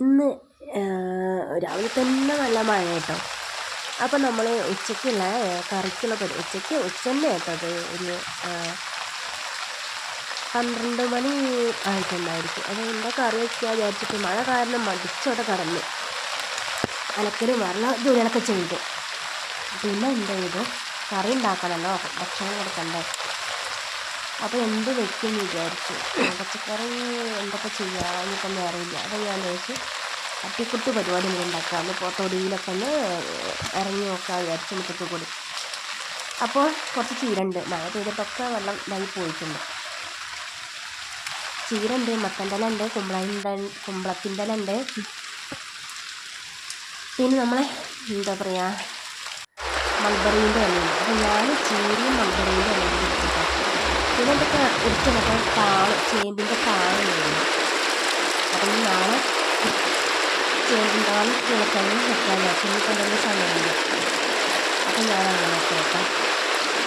ഇന്ന് രാവിലെ തന്നെ നല്ല മഴ കേട്ടോ. അപ്പോൾ നമ്മൾ ഉച്ചയ്ക്കുള്ള കറിക്കുള്ള ഉച്ച തന്നെ കേട്ടോ. അത് ഒരു 12 മണി ആയിട്ടുണ്ടായിരിക്കും. അപ്പോൾ എന്താ കറി വയ്ക്കുക വിചാരിച്ചിട്ട് മഴ കാരണം മടിച്ചോടെ കടന്നു അലക്കലും വെള്ളം ജോലികളൊക്കെ ചെയ്തു. പിന്നെ എന്ത് ചെയ്തു, കറി ഉണ്ടാക്കണമല്ലോ, ഭക്ഷണം കൊടുക്കണ്ടേ. അപ്പോൾ എന്ത് വെക്കുമെന്ന് വിചാരിച്ചു. പച്ചക്കറി എന്തൊക്കെ ചെയ്യാമെന്നിപ്പം അറിയില്ല. അപ്പോൾ ഞാൻ ചോദിച്ചു തട്ടിക്കുട്ട് പരിപാടി ഇങ്ങനെ ഉണ്ടാക്കാം. ഇപ്പോൾ തൊടിയിലൊക്കെ ഒന്ന് ഇറങ്ങി നോക്കാൻ വിചാരിച്ചു മുറ്റത്ത് കൂടി. അപ്പോൾ കുറച്ച് ചീരണ്ട്, മഴ പെയ്തിട്ടൊക്കെ വെള്ളം ഇതായി പോയിട്ടുണ്ട്. ചീരണ്ട്, മത്തൻ്റെ ഇല ഉണ്ട്, കുമ്പളത്തിൻ്റെ ഇല ഉണ്ട്. പിന്നെ നമ്മളെ എന്താ പറയുക മൾബറീൻ്റെ ഇലയുണ്ട്. അപ്പോൾ ഞാൻ ചീരയും മൾബറീൻ്റെ ഇലയും എടുത്തിട്ട് പിന്നെ ഇതൊക്കെ എടുത്തിട്ടൊക്കെ ചേമ്പിൻ്റെ താളുണ്ടായിരുന്നു. അപ്പം നാളെ ചേമ്പിൻ താളും കിഴക്കണ്ണും വെക്കാൻ ഇന്നിപ്പോൾ എന്തെങ്കിലും സമയമില്ല. അപ്പം ഞാൻ അങ്ങനെ കേട്ടോ.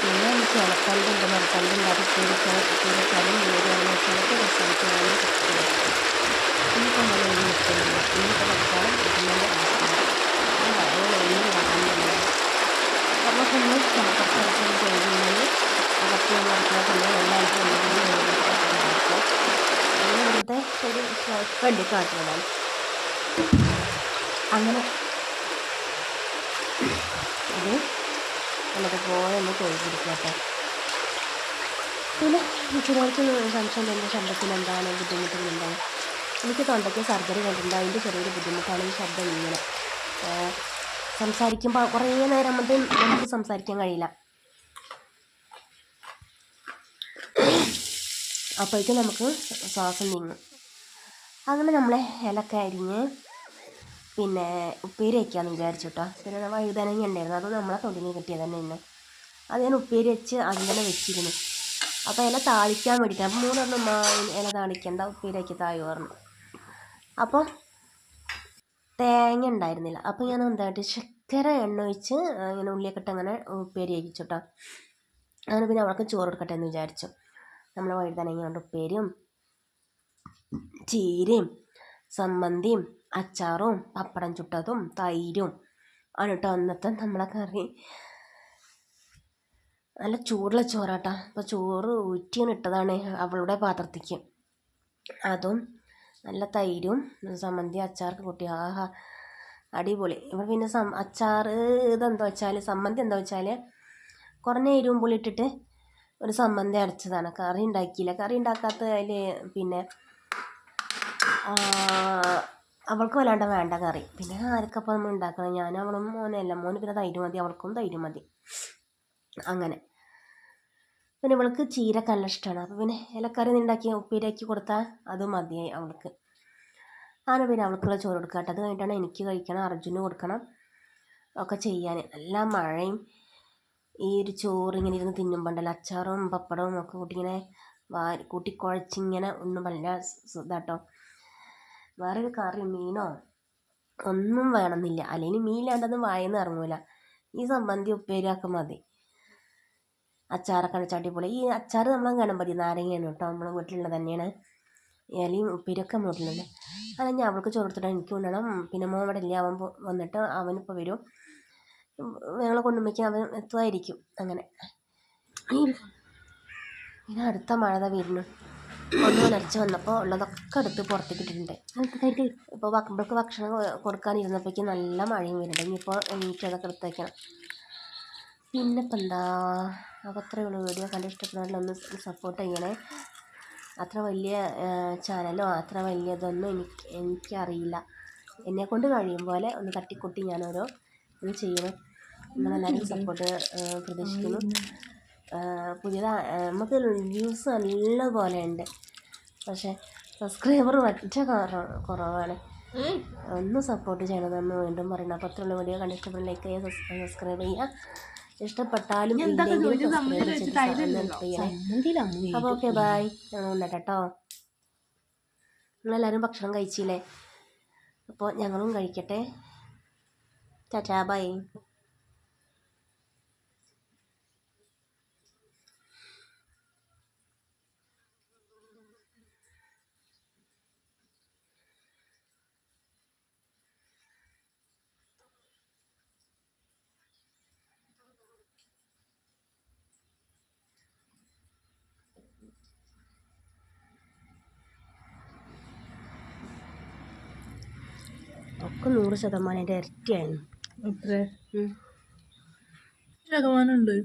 പിന്നെ എനിക്ക് ഇളക്കണ്ടുണ്ട്, മരക്കണ്ടുണ്ട്, അത് കൂടിക്കാനും മൂടിയാണെന്ന് വെച്ചാലൊക്കെ രസമായിട്ടാണ് കിട്ടുന്നത്. ഇന്നിപ്പോൾ നമ്മൾ ഒന്നും നിൽക്കുന്നില്ല. ഇന്നിപ്പോൾ വെച്ചാലും ഇതിൻ്റെ ആവശ്യമില്ല. ഒന്നും ഇടാറുന്നില്ല. നമുക്കൊന്ന് കുറച്ചടക്കം കഴിഞ്ഞാൽ അകത്ത് നടക്കുന്ന സമയം എല്ലാവർക്കും അങ്ങനെ വെറുതെ ഒരു വേണ്ടി കാട്ടുന്നതാണ്. അങ്ങനെ അത് നല്ലതുപോലെ ഒന്ന് കഴുകിയെടുക്കട്ടെ. പിന്നെ ചിലർക്ക് സംശയം എൻ്റെ ശബ്ദത്തിന് എന്താണ് ബുദ്ധിമുട്ടുകൾ എന്താണ്. എനിക്ക് തൊണ്ടയ്ക്ക് സർജറി കണ്ടിട്ടുണ്ട്. അതിൻ്റെ ചെറിയൊരു ബുദ്ധിമുട്ടാണ് ഈ ശബ്ദം ഇങ്ങനെ സംസാരിക്കുമ്പോൾ കുറേ നേരം നമുക്ക് സംസാരിക്കാൻ കഴിയില്ല. അപ്പോഴേക്കും നമുക്ക് ശ്വാസം നീങ്ങും. അങ്ങനെ നമ്മളെ ഇലക്കെ അരിഞ്ഞ് പിന്നെ ഉപ്പേരി വയ്ക്കാമെന്ന് വിചാരിച്ചു കേട്ടോ. പിന്നെ വഴുതനങ്ങ ഉണ്ടായിരുന്നു, അത് നമ്മളെ തൊടിയിൽ കിട്ടിയത് തന്നെ ഇന്ന്. അത് ഞാൻ ഉപ്പേരി വെച്ച് അങ്ങനെ വെച്ചിരുന്നു. അപ്പോൾ ഇല താളിക്കാൻ വേണ്ടിയിട്ട് അപ്പം 3 ഇല താളിക്കേണ്ട, ഉപ്പേരി വയ്ക്കി താഴെ പറഞ്ഞു. അപ്പോൾ തേങ്ങ ഉണ്ടായിരുന്നില്ല. അപ്പോൾ ഞാൻ എന്തായിട്ട് ശർക്കര എണ്ണ ഒഴിച്ച് ഇങ്ങനെ ഉള്ളിയൊക്കെ ഇട്ട് അങ്ങനെ ഉപ്പേരി വയ്ച്ചു കേട്ടോ. അങ്ങനെ പിന്നെ അവൾക്ക് ചോറ് കൊടുക്കട്ടെ എന്ന് വിചാരിച്ചു. നമ്മൾ വഴുതനങ്ങ കൊണ്ട് ഉപ്പേരിയും ചീരയും സമ്മന്തിയും അച്ചാറും പപ്പടം ചുട്ടതും തൈരും ആണ് കേട്ടോ അന്നത്തെ നമ്മളെ കറി. നല്ല ചൂടുള്ള ചോറാട്ടോ. അപ്പോൾ ചോറ് ഊറ്റിയാണ് ഇട്ടതാണ് അവളുടെ പാത്രത്തേക്ക്. അതും നല്ല തൈരും സമ്മന്തി അച്ചാർക്ക് കൂട്ടി ആഹാ അടിപൊളി. ഇവർ പിന്നെ അച്ചാർ ഇതെന്താ വെച്ചാൽ സമ്മന്തി എന്താ വെച്ചാൽ കുറഞ്ഞ എരിവും പുളി ഇട്ടിട്ട് ഒരു സമ്മന്തി അരച്ചതാണ്. കറി ഉണ്ടാക്കിയില്ല. കറി ഉണ്ടാക്കാത്ത അതിൽ പിന്നെ അവൾക്ക് വല്ലാണ്ട് വേണ്ട കറി. പിന്നെ ആർക്കപ്പം നമ്മൾ ഉണ്ടാക്കണം, ഞാനും അവളും മോനല്ല. മോന് പിന്നെ തൈര് മതി, അവൾക്കും തൈര് മതി. അങ്ങനെ പിന്നെ ഇവൾക്ക് ചീരക്ക് നല്ല ഇഷ്ടമാണ്. അപ്പോൾ പിന്നെ ഇലക്കറി ഉണ്ടാക്കി ഉപ്പേരിയാക്കി കൊടുത്താൽ അത് മതിയായി അവൾക്ക്. അങ്ങനെ പിന്നെ അവൾക്കുള്ള ചോറ് കൊടുക്കുക കേട്ടോ. അത് കഴിഞ്ഞിട്ടാണ് എനിക്ക് കഴിക്കണം, അർജുന് കൊടുക്കണം, ഒക്കെ ചെയ്യാൻ. നല്ല മഴയും ഈ ഒരു ചോറ് ഇങ്ങനെ ഇരുന്ന് തിന്നുമ്പോണ്ടല്ലോ അച്ചാറും പപ്പടവും ഒക്കെ കൂട്ടിങ്ങനെ കൂട്ടിക്കുഴച്ചിങ്ങനെ ഒന്നും നല്ല ഇതാട്ടോ. വേറൊരു കറി മീനോ ഒന്നും വേണമെന്നില്ല. അല്ലെങ്കിൽ മീനില്ലാണ്ടൊന്നും വായെന്ന് ഇറങ്ങൂല. ഈ സമ്മന്തി ഉപ്പേരിയൊക്കെ മതി. അച്ചാറൊക്കെ അടിപൊളി. ഈ അച്ചാർ നമ്മൾ ഗണപതി നാരങ്ങയാണ് കേട്ടോ, നമ്മൾ വീട്ടിലുള്ളത് തന്നെയാണ്. ഇലയും ഉപ്പേരിയൊക്കെ നമ്മൾ വീട്ടിലുണ്ട്. അല്ല ഞാൻ അവൾക്ക് ചോറ് കൊടുത്തിട്ട് എനിക്ക് കൊണ്ടുവരണം. പിന്നെ മോൻ ഇവിടെ ഇല്ല, അവൻ വന്നിട്ട് അവനിപ്പോൾ വരും. ഞങ്ങളെ കൊണ്ടുമ്പോഴേക്കും അവൻ എത്തുമായിരിക്കും. അങ്ങനെ പിന്നെ അടുത്ത മഴ വരുന്നു. ഒന്ന് നനച്ച് വന്നപ്പോൾ ഉള്ളതൊക്കെ എടുത്ത് പുറത്തേക്ക് ഇട്ടിട്ടുണ്ട്. ഇപ്പോൾ ഇവൾക്ക് ഭക്ഷണം കൊടുക്കാനിരുന്നപ്പോഴേക്കും നല്ല മഴയും വരുന്നുണ്ട്. ഇനിയിപ്പോൾ എണീറ്റ് അതൊക്കെ എടുത്ത് വയ്ക്കണം. പിന്നെ ഇപ്പം എന്താ, അപ്പോൾ അത്രയേ ഉള്ളൂ. വീഡിയോ കണ്ട് ഇഷ്ടപ്പെടുന്നതിലൊന്ന് സപ്പോർട്ട് ചെയ്യണേ. അത്ര വലിയ ചാനലോ അത്ര വലിയതൊന്നും എനിക്കറിയില്ല. എന്നെക്കൊണ്ട് കഴിയും പോലെ ഒന്ന് തട്ടിക്കൊട്ടി ഞാനോരോ ഇത് ചെയ്യണം. നിങ്ങളെല്ലാവരും സപ്പോർട്ട് പ്രതീക്ഷിക്കുന്നു. നമുക്ക് വ്യൂസ് നല്ല പോലെ ഉണ്ട്, പക്ഷേ സബ്സ്ക്രൈബർ ഒറ്റ കുറവാണ്. ഒന്ന് സപ്പോർട്ട് ചെയ്യണമെന്ന് വീണ്ടും പറയണം. അപ്പോൾ അത്രയുള്ള വീഡിയോ കണ്ട് ഇഷ്ടപ്പെടുന്ന ലൈക്ക് ചെയ്യുക, സബ്സ്ക്രൈബ് ചെയ്യുക. ഇഷ്ടപ്പെട്ടാലും ഇല്ലെങ്കിലും സബ്സ്ക്രൈബ് ചെയ്യണേ. അപ്പോൾ ഓക്കെ ബൈ. ഞങ്ങൾ ഉണ്ടട്ടെ കേട്ടോ. നിങ്ങളെല്ലാവരും ഭക്ഷണം കഴിച്ചില്ലേ? അപ്പോൾ ഞങ്ങളും കഴിക്കട്ടെ. Tata bye. ഒക്കെ 100% അതിൻ്റെ ഇരട്ടിയായിരുന്നു. എത്ര ശതമാനമുണ്ട്?